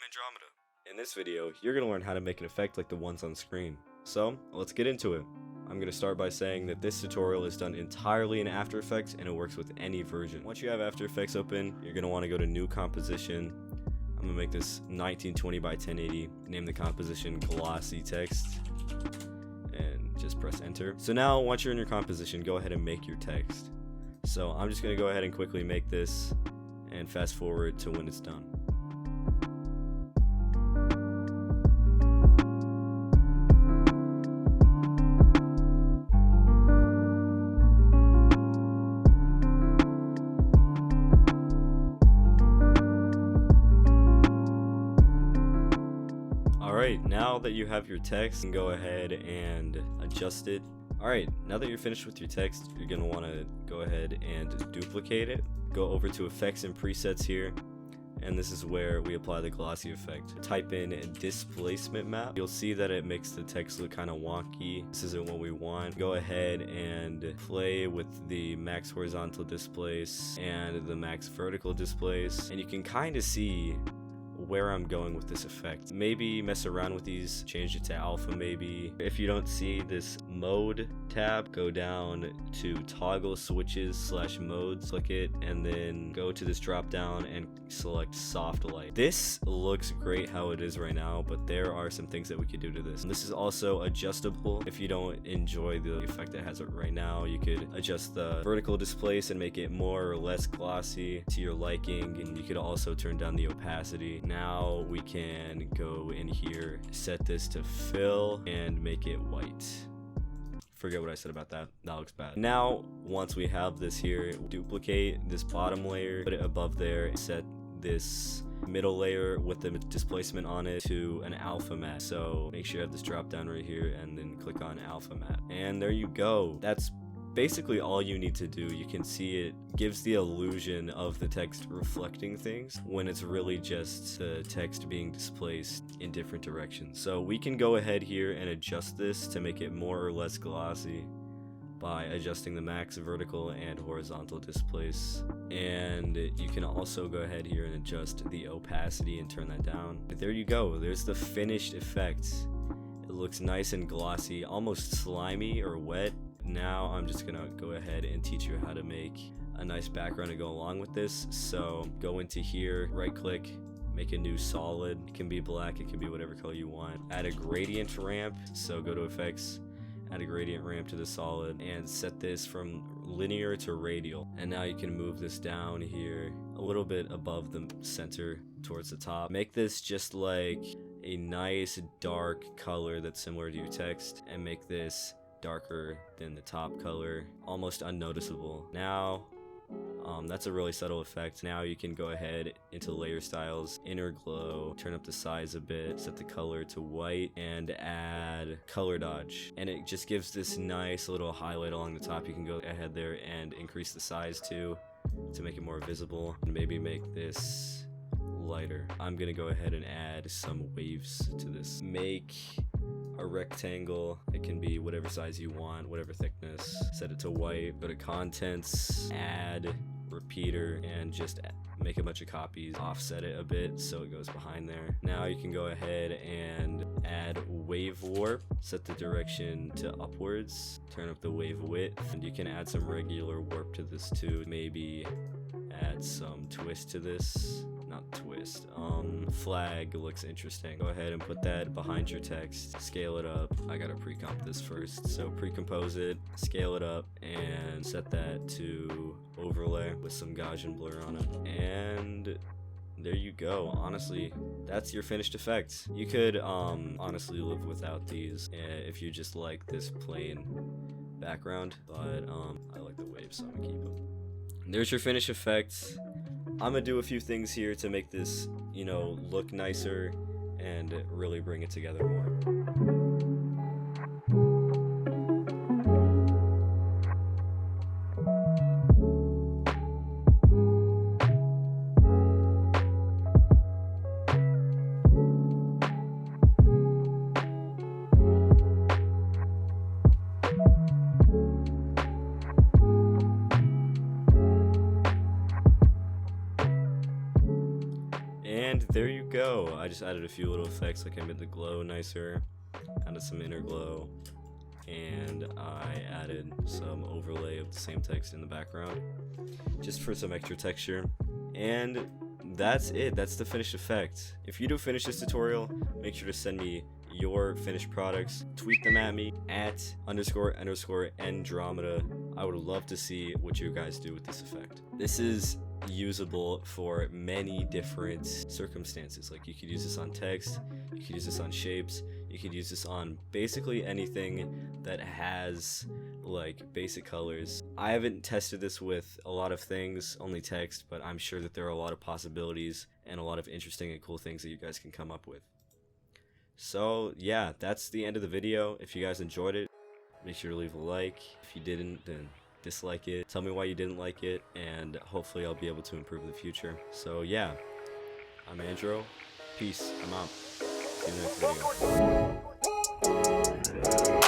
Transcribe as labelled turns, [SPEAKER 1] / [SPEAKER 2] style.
[SPEAKER 1] Andromeda. In this video, you're going to learn how to make an effect like the ones on screen. So, let's get into it. I'm going to start by saying that this tutorial is done entirely in After Effects and it works with any version. Once you have After Effects open, you're going to want to go to New Composition. I'm going to make this 1920 by 1080. Name the composition Glossy Text. And just press enter. So now, once you're in your composition, go ahead and make your text. So I'm just going to go ahead and quickly make this and fast forward to when it's done. Alright, now that you have your text, you can go ahead and adjust it. Alright, now that you're finished with your text, you're going to want to go ahead and duplicate it. Go over to Effects and Presets here, and this is where we apply the glossy effect. Type in displacement map. You'll see that it makes the text look kind of wonky. This isn't what we want. Go ahead and play with the max horizontal displace and the max vertical displace, and you can kind of see where I'm going with this effect. Maybe mess around with these, change it to alpha maybe. If you don't see this mode tab, go down to toggle switches / modes, click it, and then go to this drop down and select soft light. This looks great how it is right now, but there are some things that we could do to this. And this is also adjustable. If you don't enjoy the effect that has it right now, you could adjust the vertical displace and make it more or less glossy to your liking, and you could also turn down the opacity. Now we can go in here, set this to fill, and make it white. Forget what I said about that. That looks bad. Now, once we have this here, duplicate this bottom layer, put it above there, and set this middle layer with the displacement on it to an alpha matte. So make sure you have this drop down right here and then click on alpha matte. And there you go. That's basically all you need to do. You can see it gives the illusion of the text reflecting things when it's really just the text being displaced in different directions. So we can go ahead here and adjust this to make it more or less glossy by adjusting the max vertical and horizontal displace. And you can also go ahead here and adjust the opacity and turn that down. There you go. There's the finished effect. It looks nice and glossy, almost slimy or wet. Now I'm just gonna go ahead and teach you how to make a nice background to go along with this. So go into here, right click, make a new solid. It can be black, it can be whatever color you want. Add a gradient ramp, so go to effects, add a gradient ramp to the solid, and set this from linear to radial. And now you can move this down here a little bit above the center towards the top. Make this just like a nice dark color that's similar to your text, and make this darker than the top color, almost unnoticeable. Now that's a really subtle effect. Now you can go ahead into layer styles, inner glow, turn up the size a bit, set the color to white, and add color dodge, and it just gives this nice little highlight along the top. You can go ahead there and increase the size too to make it more visible, and maybe make this lighter. I'm gonna go ahead and add some waves to this. Make a rectangle. It can be whatever size you want, whatever thickness. Set it to white, go to contents, add repeater, and just make a bunch of copies. Offset it a bit so it goes behind there. Now you can go ahead and add wave warp. Set the direction to upwards. Turn up the wave width, and you can add some regular warp to this too. Maybe add some twist to this. Not twist, flag looks interesting. Go ahead and put that behind your text, scale it up. I gotta pre-comp this first, so pre-compose it, scale it up, and set that to overlay with some Gaussian blur on it. And there you go. Honestly, that's your finished effect. You could honestly live without these if you just like this plain background, but I like the waves, so I'm gonna keep them. There's your finished effect. I'm gonna do a few things here to make this, look nicer and really bring it together more. there you go. I just added a few little effects, like I made the glow nicer, added some inner glow, and I added some overlay of the same text in the background just for some extra texture. And that's it. That's the finished effect. If you do finish this tutorial, make sure to send me your finished products. Tweet them at me at __Andromeda. I would love to see what you guys do with this effect. This is usable for many different circumstances. Like, you could use this on text, you could use this on shapes, you could use this on basically anything that has like basic colors. I haven't tested this with a lot of things, only text, but I'm sure that there are a lot of possibilities and a lot of interesting and cool things that you guys can come up with. So yeah, that's the end of the video. If you guys enjoyed it, make sure to leave a like. If you didn't, then dislike it. Tell me why you didn't like it, and hopefully I'll be able to improve in the future. So yeah, I'm Andro. Peace. I'm out. See you in the next video.